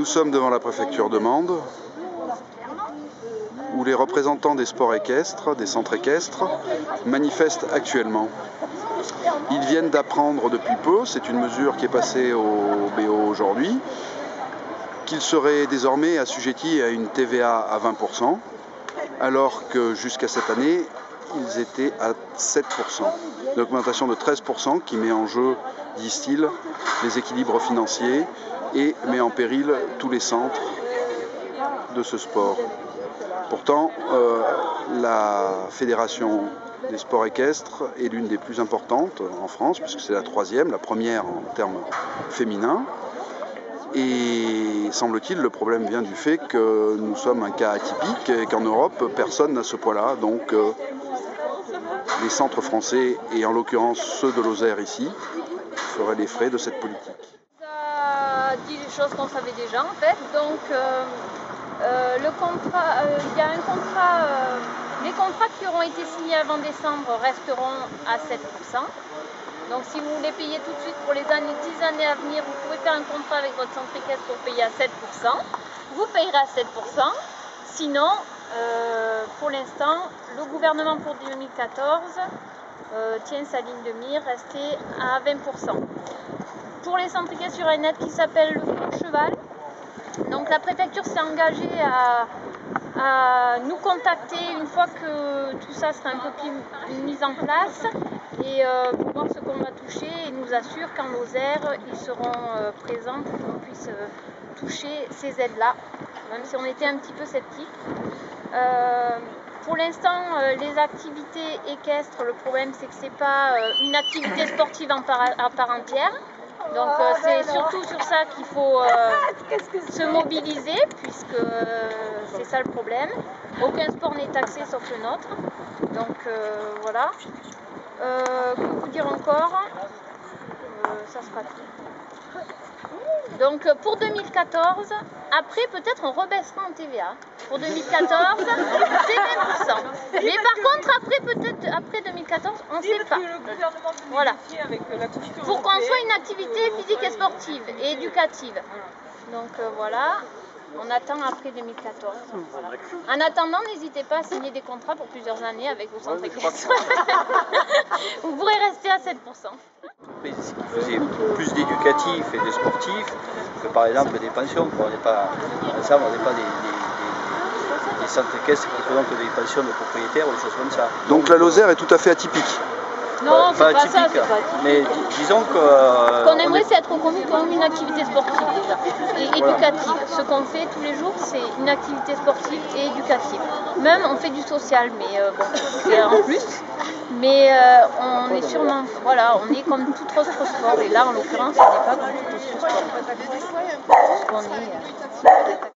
Nous sommes devant la préfecture de Mende, où les représentants des sports équestres, des centres équestres, manifestent actuellement. Ils viennent d'apprendre depuis peu, c'est une mesure qui est passée au BO aujourd'hui, qu'ils seraient désormais assujettis à une TVA à 20%, alors que jusqu'à cette année, ils étaient à 7%. Une augmentation de 13% qui met en jeu, disent-ils, les équilibres financiers et met en péril tous les centres de ce sport. Pourtant, la Fédération des sports équestres est l'une des plus importantes en France, puisque c'est la troisième, la première en termes féminins. Et semble-t-il, le problème vient du fait que nous sommes un cas atypique et qu'en Europe, personne n'a ce poids-là. Donc, les centres français, et en l'occurrence ceux de Lozère ici, feraient les frais de cette politique. Ça dit les choses qu'on savait déjà en fait. Donc, le contrat, il y a un contrat, les contrats qui auront été signés avant décembre resteront à 7%. Donc si vous voulez payer tout de suite pour les 10 années à venir, vous pouvez faire un contrat avec votre centre équestre pour payer à 7%. Vous payerez à 7%. Sinon, pour l'instant, le gouvernement pour 2014 tient sa ligne de mire, rester à 20%. Pour les centres équestres sur un net qui s'appelle le Front de Cheval, donc la préfecture s'est engagée à nous contacter une fois que tout ça sera un peu mis en place et pour voir ce qu'on va toucher, et nous assure qu'en Lozère ils seront présents pour qu'on puisse toucher ces aides-là, même si on était un petit peu sceptiques. Pour l'instant, les activités équestres, le problème c'est que c'est pas une activité sportive à part entière. Donc c'est surtout sur ça qu'il faut se mobiliser, puisque c'est ça le problème. Aucun sport n'est taxé sauf le nôtre. Donc voilà. Que vous dire encore, ça sera tout. Donc pour 2014, après peut-être on rebaissera en TVA. Pour 2014, c'est 20%. Mais par contre après 2014, on ne sait pas. Voilà. Pour qu'on soit une activité physique et sportive et éducative. Donc voilà. On attend après 2014. Voilà. En attendant, n'hésitez pas à signer des contrats pour plusieurs années avec vos centres équestres. Vous pourrez rester à 7%. Qui faisait plus d'éducatifs et de sportifs que par exemple des pensions. On n'est pas des centres équestres qui font donc des pensions de propriétaires ou des choses comme ça. Donc la Lozère est tout à fait atypique. Non, c'est pas ça, c'est pas atypique. Mais disons que... qu'on aimerait, c'est être reconnu comme une activité sportive déjà, et éducative. Ce qu'on fait tous les jours, c'est une activité sportive et éducative. Même, on fait du social, mais bon, c'est en plus. Mais on est sûrement, voilà, on est comme tout autre sport. Et là, en l'occurrence, on n'est pas comme tout autre sport. Parce qu'on est...